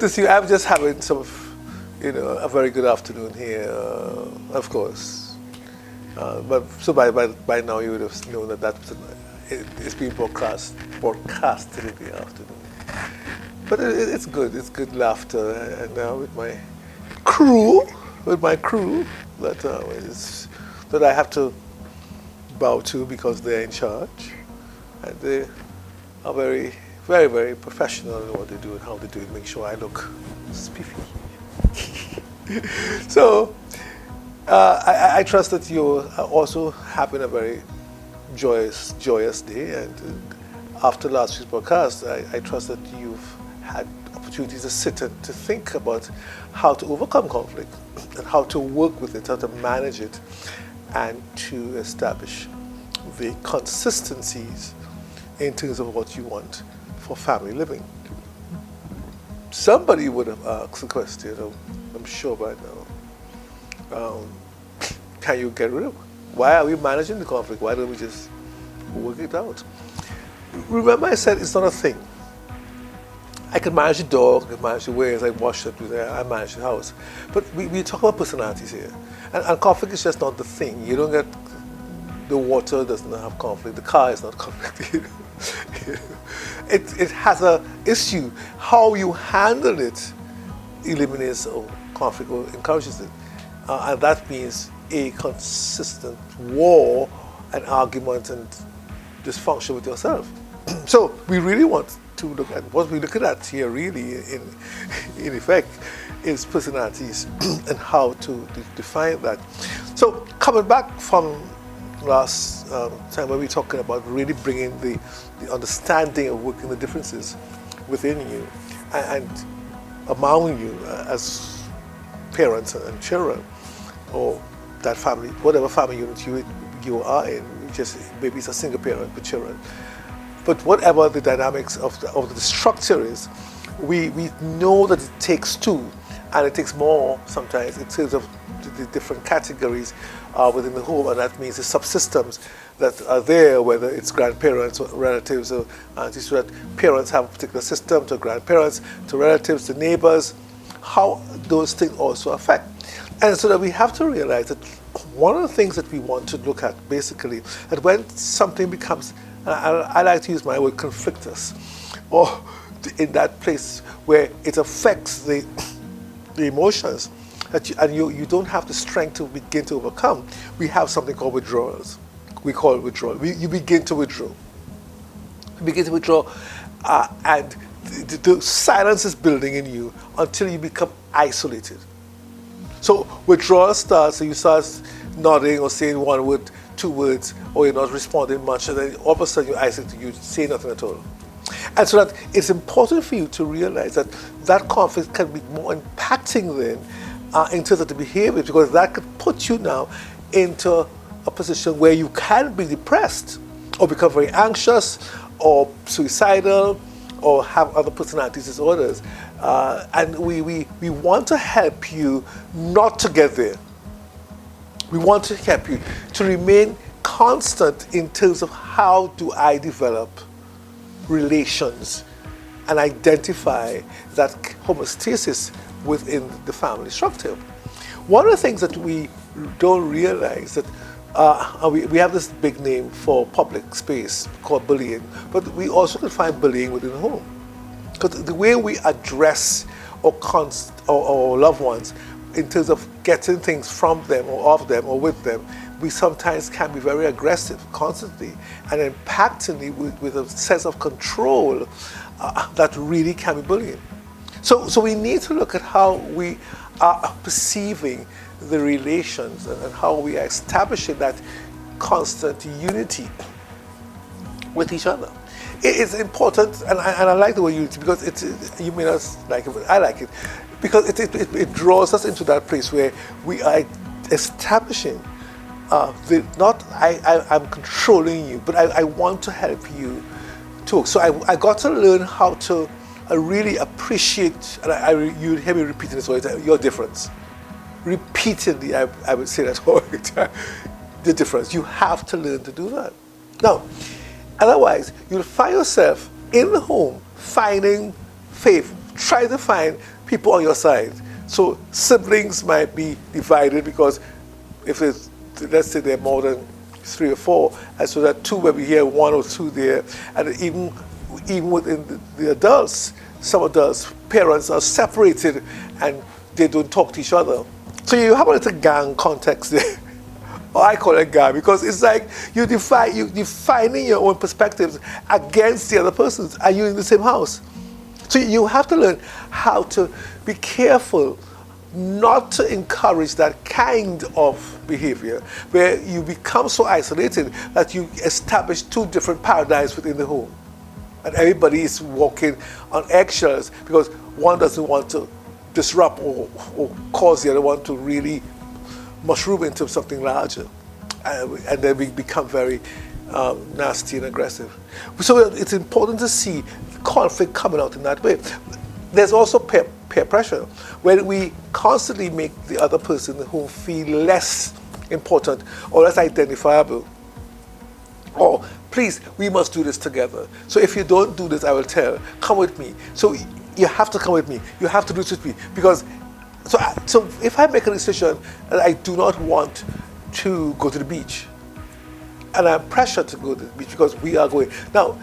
to see you. I'm just having a very good afternoon here, of course. But so by now you would have known that it's being broadcasted in the afternoon. But it's good. It's good laughter, and with my crew, that I have to bow to because they're in charge, and they are very, very, very professional in what they do and how they do it. Make sure I look spiffy. So I trust that you're also having a very joyous day, and after last week's podcast, I trust that you've had opportunities to sit and to think about how to overcome conflict and how to work with it, how to manage it, and to establish the consistencies in terms of what you want for family living. Somebody would have asked the question, I'm sure by now, can you get rid of it? Why are we managing the conflict? Why don't we just work it out? Remember I said it's not a thing. I can manage the dog, I can manage the ways, I wash it, I manage the house. But we talk about personalities here. And conflict is just not the thing. You don't get, the water doesn't have conflict, the car is not conflict. It has an issue. How you handle it eliminates conflict or encourages it. And that means a consistent war and argument and dysfunction with yourself. So we really want to look at what we're looking at here really in effect is personalities and how to define that. So coming back from last time when we were talking about really bringing the understanding of working the differences within you and among you as parents and children, or that family, whatever family unit you are in, just maybe it's a single parent with children. But whatever the dynamics of the structure is, we know that it takes two, and it takes more sometimes in terms of the different categories within the home, and that means the subsystems that are there, whether it's grandparents or relatives or aunties, so that parents have a particular system, to grandparents, to relatives, to neighbors, how those things also affect. And so that we have to realize that one of the things that we want to look at basically, that when something becomes, I like to use my word, conflictus, or in that place where it affects the emotions, and you don't have the strength to begin to overcome, we have something called withdrawals. We call it withdrawal. You begin to withdraw. You begin to withdraw, and the silence is building in you until you become isolated. So withdrawal starts, so you start nodding or saying one word, two words, or you're not responding much, and then all of a sudden you're isolated, you say nothing at all. And so that it's important for you to realize that conflict can be more impacting then in terms of the behavior, because that could put you now into a position where you can be depressed or become very anxious or suicidal or have other personality disorders. And we want to help you not to get there. We want to help you to remain constant in terms of how do I develop relations and identify that homeostasis within the family structure. One of the things that we don't realize that we have this big name for public space called bullying, but we also can find bullying within the home. Because the way we address our loved ones in terms of getting things from them or of them or with them, we sometimes can be very aggressive constantly and impactingly with a sense of control that really can be bullying. So we need to look at how we are perceiving the relations and how we are establishing that constant unity with each other. It's important, and I like the word unity because you may not like it, but I like it, because it draws us into that place where we are establishing I'm controlling you, but I want to help you too. So I got to learn how to really appreciate, and you hear me repeating this all the time, your difference. Repeatedly, I would say that all the time. The difference. You have to learn to do that. Now, otherwise, you'll find yourself in the home finding faith, trying to find people on your side. So siblings might be divided because if it's, let's say there are more than 3 or 4, and so that 2 maybe here, 1 or 2 there, and even within the adults, some adults, parents are separated and they don't talk to each other. So you have a little gang context there. Or I call it gang because it's like you're defining your own perspectives against the other person's, and you're in the same house. So you have to learn how to be careful not to encourage that kind of behavior where you become so isolated that you establish 2 different paradigms within the home. And everybody is walking on eggshells because one doesn't want to disrupt or cause the other one to really mushroom into something larger. And then we become very nasty and aggressive. So it's important to see conflict coming out in that way. There's also peer pressure, where we constantly make the other person in the home feel less important or less identifiable. Or, please, we must do this together. So if you don't do this, I will tell. Come with me. So you have to come with me. You have to do this with me. Because, so if I make a decision that I do not want to go to the beach, and I'm pressured to go to the beach because we are going. Now,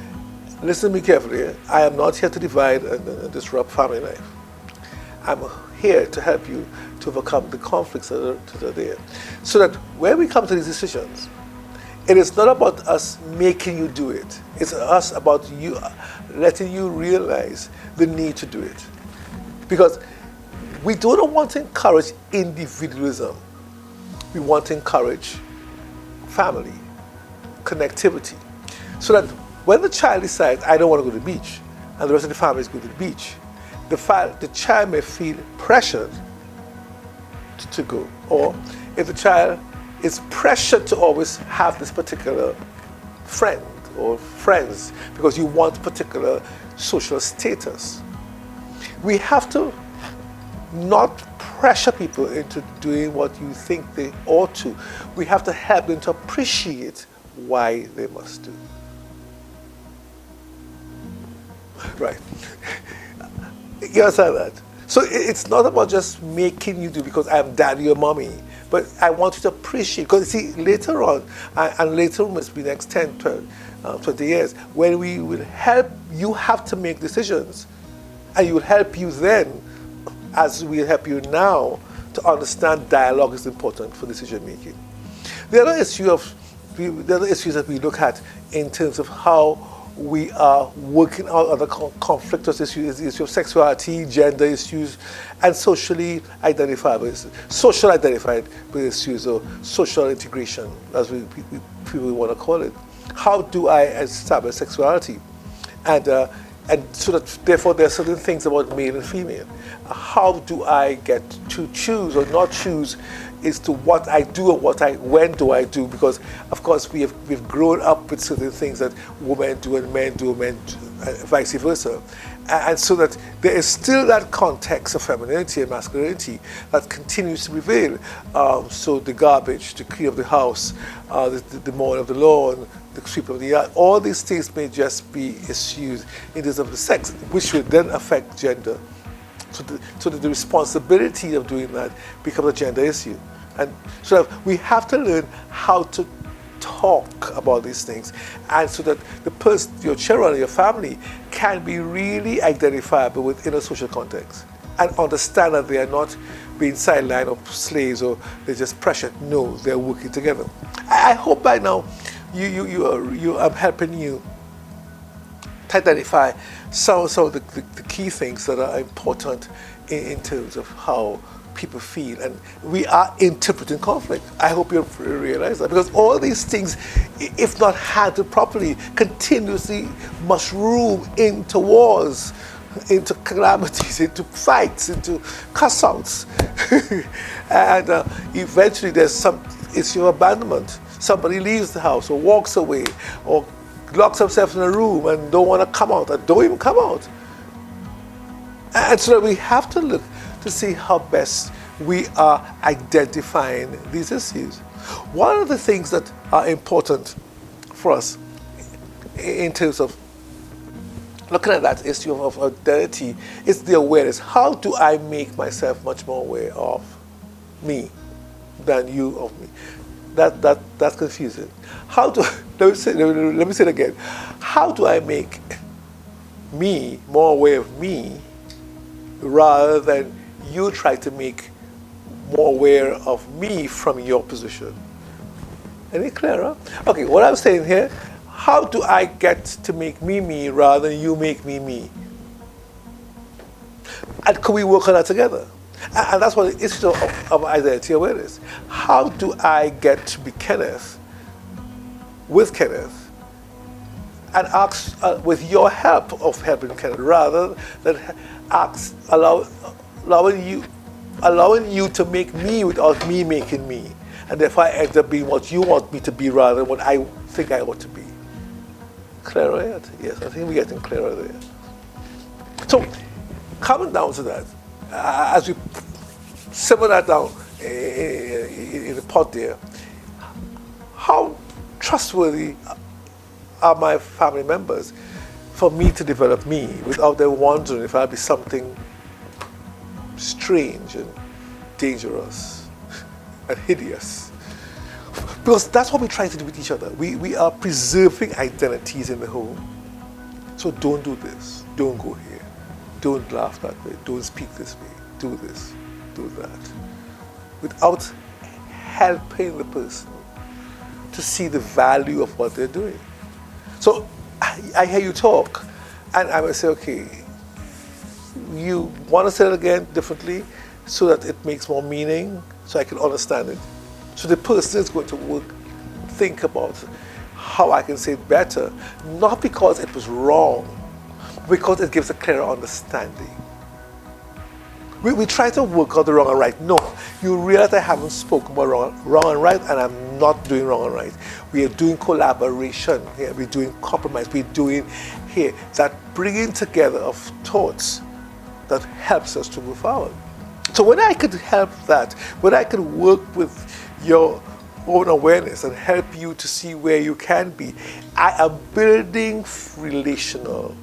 listen to me carefully. I am not here to divide and disrupt family life. I'm here to help you to overcome the conflicts that are there. So that when we come to these decisions, it is not about us making you do it. It's us about you letting you realize the need to do it. Because we don't want to encourage individualism. We want to encourage family, connectivity. So that when the child decides, I don't want to go to the beach, and the rest of the family is going to the beach, the child may feel pressured to go. Or if the child is pressured to always have this particular friend or friends because you want particular social status. We have to not pressure people into doing what you think they ought to. We have to help them to appreciate why they must do. Right. You understand that? So it's not about just making you do because I'm daddy or mommy, but I want you to appreciate, because you see, later on, and later on must be next 10, 12, 20 years, when we will help you have to make decisions, and you will help you then, as we help you now, to understand dialogue is important for decision making. The other issue the other issues that we look at in terms of how we are working out other conflictuous issues is the issue of sexuality, gender issues, and socially identifiable issues. Social identified issues or social integration, as people want to call it. How do I establish sexuality? And so that therefore there are certain things about male and female. How do I get to choose or not choose as to what I do or when do I do? Because of course we've grown up with certain things that women do and men do, vice versa. And so that there is still that context of femininity and masculinity that continues to prevail. So the garbage, the clean of the house, the mowing of the lawn, the sweep of the yard, all these things may just be issues in terms of the sex, which would then affect gender. So that the responsibility of doing that becomes a gender issue. And so that we have to learn how to talk about these things, and so that the person, your children, your family, can be really identifiable within a social context and understand that they are not being sidelined or slaves or they're just pressured. No, they're working together. I hope by now I'm helping you to identify some of the key things that are important in terms of how people feel, and we are interpreting conflict. I hope you realize that, because all these things, if not handled properly, continuously mushroom into wars, into calamities, into fights, into cuss-outs. And eventually there's some issue of abandonment. Somebody leaves the house or walks away or locks themselves in a room and don't want to come out, or don't even come out. And so we have to look to see how best we are identifying these issues. One of the things that are important for us in terms of looking at that issue of identity, it's the awareness. How do I make myself much more aware of me than you of me? That's confusing. How do let me say it again. How do I make me more aware of me rather than you try to make more aware of me from your position? Any clearer? Okay, what I'm saying here, how do I get to make me me rather than you make me me? And could we work on that together? And that's what the issue of identity awareness. How do I get to be Kenneth with Kenneth and ask with your help of helping Kenneth rather than allowing you to make me without me making me, and therefore I end up being what you want me to be rather than what I think I ought to be. Clearer yet? Yes, I think we're getting clearer there. So, coming down to that, as we simmer that down in the pot there, how trustworthy are my family members for me to develop me without them wondering if I'll be something strange and dangerous and hideous? Because that's what we try to do with each other. We are preserving identities in the home. So don't do this, don't go here, don't laugh that way, don't speak this way, do this, do that, without helping the person to see the value of what they're doing. So I hear you talk, and I will say, okay, you want to say it again differently so that it makes more meaning, so I can understand it. So the person is going to think about how I can say it better, not because it was wrong, because it gives a clearer understanding. We try to work out the wrong and right. No, you realize I haven't spoken about wrong and right, and I'm not doing wrong and right. We are doing collaboration here. We're doing compromise. We're doing here that bringing together of thoughts that helps us to move forward. So when I could help that, when I could work with your own awareness and help you to see where you can be, I am building relational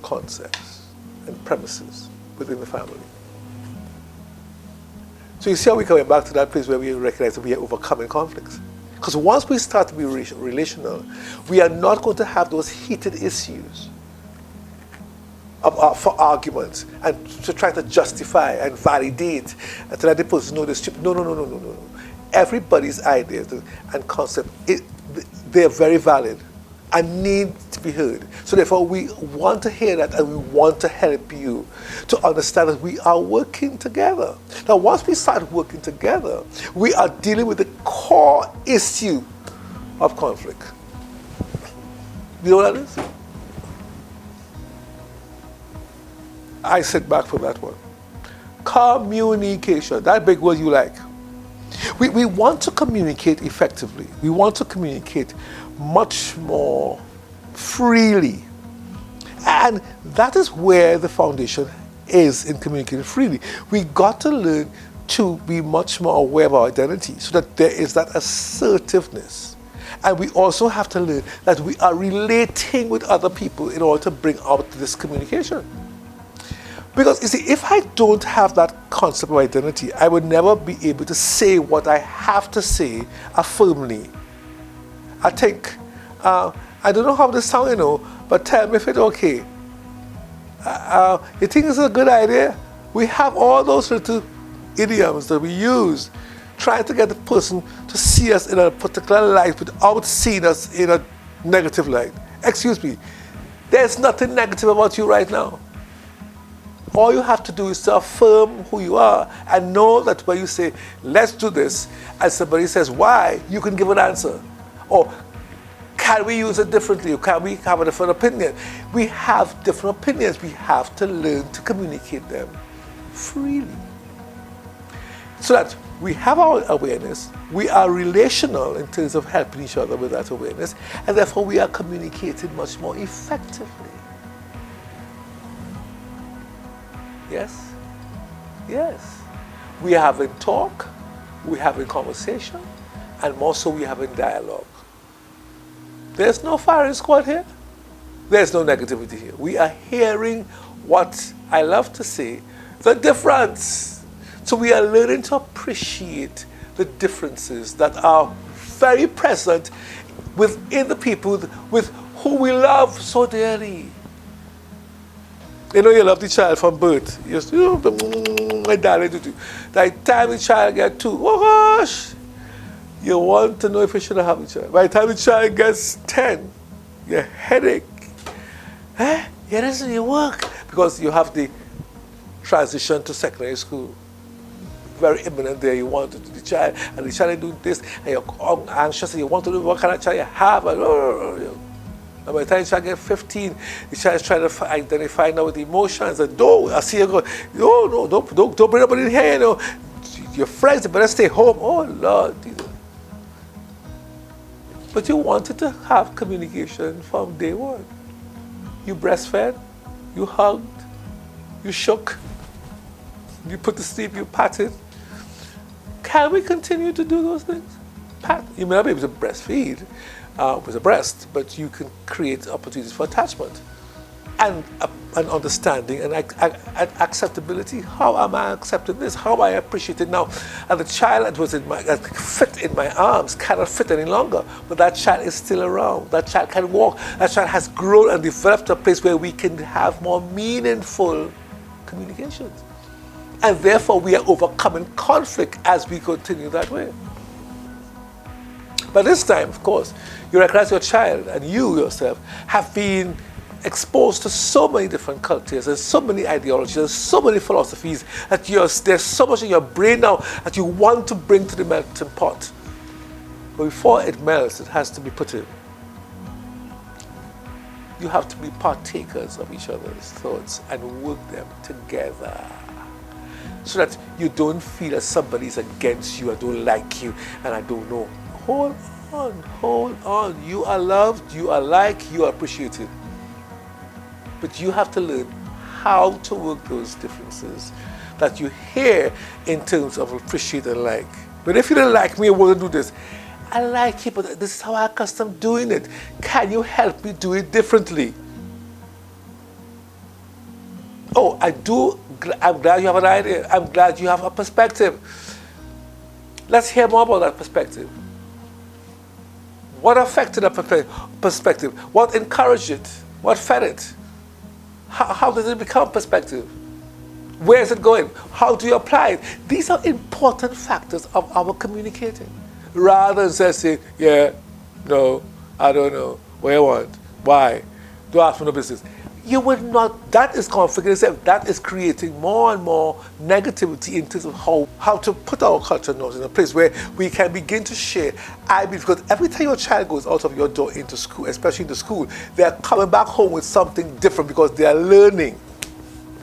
concepts and premises within the family. So you see how we're coming back to that place where we recognize that we are overcoming conflicts. Because once we start to be relational, we are not going to have those heated issues for arguments and to try to justify and validate and to let the person know this. No. Everybody's ideas and concept, they're very valid and need to be heard. So therefore we want to hear that and we want to help you to understand that we are working together. Now once we start working together, we are dealing with the core issue of conflict. You know what that is? I sit back from that one. Communication, that big word you like. We want to communicate effectively. We want to communicate much more freely. And that is where the foundation is in communicating freely. We got to learn to be much more aware of our identity so that there is that assertiveness. And we also have to learn that we are relating with other people in order to bring out this communication. Because you see, if I don't have that concept of identity, I would never be able to say what I have to say affirmingly. I think, I don't know how this sounds, but tell me if it's okay. You think it's a good idea? We have all those little idioms that we use, trying to get the person to see us in a particular light without seeing us in a negative light. Excuse me, there's nothing negative about you right now. All you have to do is to affirm who you are and know that when you say, let's do this, and somebody says, why, you can give an answer. Or, can we use it differently? Or can we have a different opinion? We have different opinions. We have to learn to communicate them freely. So that we have our awareness, we are relational in terms of helping each other with that awareness, and therefore we are communicating much more effectively. Yes? Yes. We are having talk, we are having conversation, and more so we are having dialogue. There's no firing squad here. There's no negativity here. We are hearing what I love to say, the difference. So we are learning to appreciate the differences that are very present within the people with who we love so dearly. You know, you love the child from birth. You just, my darling, by the time the child gets 2, oh gosh, you want to know if you should have a child. By the time the child gets 10, your headache. It doesn't work because you have the transition to secondary school. Very imminent there. You want to do the child, and the child is doing this, and you're anxious, and you want to know what kind of child you have. And by the time the child gets 15, the child is trying to identify now with the emotions. And I see you go, no, don't bring nobody in here. You know, your friends, they better stay home. Oh Lord. But you wanted to have communication from day one. You breastfed, you hugged, you shook, you put to sleep, you patted. Can we continue to do those things? Pat. You may not be able to breastfeed with a breast, but you can create opportunities for attachment and understanding and acceptability. How am I accepting this? How am I appreciate it now? And the child that was that fit in my arms cannot fit any longer, but that child is still around. That child can walk. That child has grown and developed to a place where we can have more meaningful communications. And therefore, we are overcoming conflict as we continue that way. But this time, of course, you recognize your child and you yourself have been exposed to so many different cultures and so many ideologies and so many philosophies that there's so much in your brain now that you want to bring to the melting pot. But before it melts, it has to be put in. You have to be partakers of each other's thoughts and work them together, so that you don't feel that somebody's against you, I don't like you, and I don't know. Hold on. You are loved, you are liked, you are appreciated. But you have to learn how to work those differences that you hear in terms of appreciate and like. But if you don't like me, I want to do this. I like it, but this is how I'm accustomed doing it. Can you help me do it differently? Oh, I do. I'm glad you have an idea. I'm glad you have a perspective. Let's hear more about that perspective. What affected that perspective? What encouraged it? What fed it? How does it become perspective? Where is it going? How do you apply it? These are important factors of our communicating. Rather than just saying, yeah, no, I don't know, what I want, why, don't ask for no business. You would not, that is conflict in itself. That is creating more and more negativity in terms of how to put our culture norms in a place where we can begin to share. Because every time your child goes out of your door into school, especially into school, they are coming back home with something different because they are learning.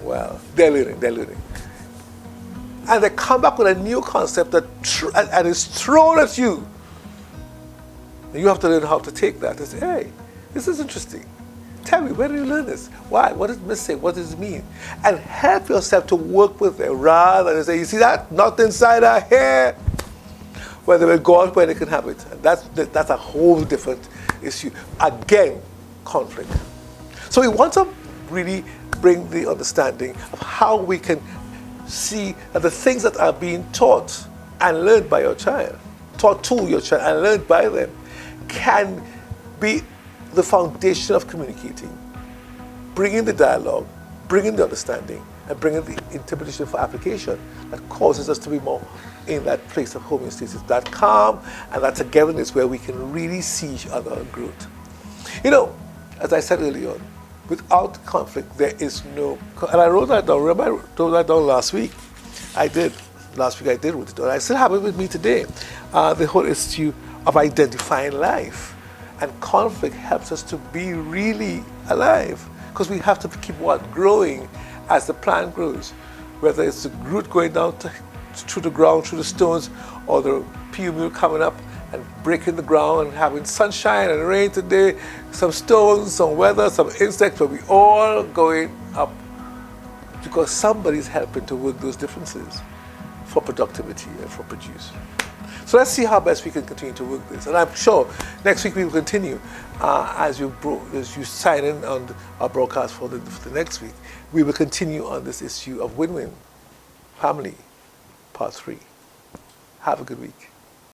Well, they're learning. And they come back with a new concept and is thrown at you. And you have to learn how to take that and say, hey, this is interesting. Tell me, where did you learn this? Why? What is missing? What does it mean? And help yourself to work with it rather than say, you see that? Not inside our hair. Where they will go out where they can have it. And that's a whole different issue. Again, conflict. So we want to really bring the understanding of how we can see that the things that are being taught and learned by your child, taught to your child and learned by them, can be the foundation of communicating, bringing the dialogue, bringing the understanding, and bringing the interpretation for application that causes us to be more in that place of homeostasis, that calm and that togetherness where we can really see each other growth. You know, as I said earlier on, without conflict, there is no, and I wrote that down. Remember, I wrote that down last week. Last week I did write it down. I still have it with me today. The whole issue of identifying life. And conflict helps us to be really alive, because we have to keep growing as the plant grows. Whether it's the root going down through the ground, through the stones, or the pea coming up and breaking the ground and having sunshine and rain today, some stones, some weather, some insects, but we all going up because somebody's helping to work those differences for productivity and for produce. So let's see how best we can continue to work this. And I'm sure next week we will continue as you sign in on our broadcast for the next week. We will continue on this issue of win-win family, part 3. Have a good week.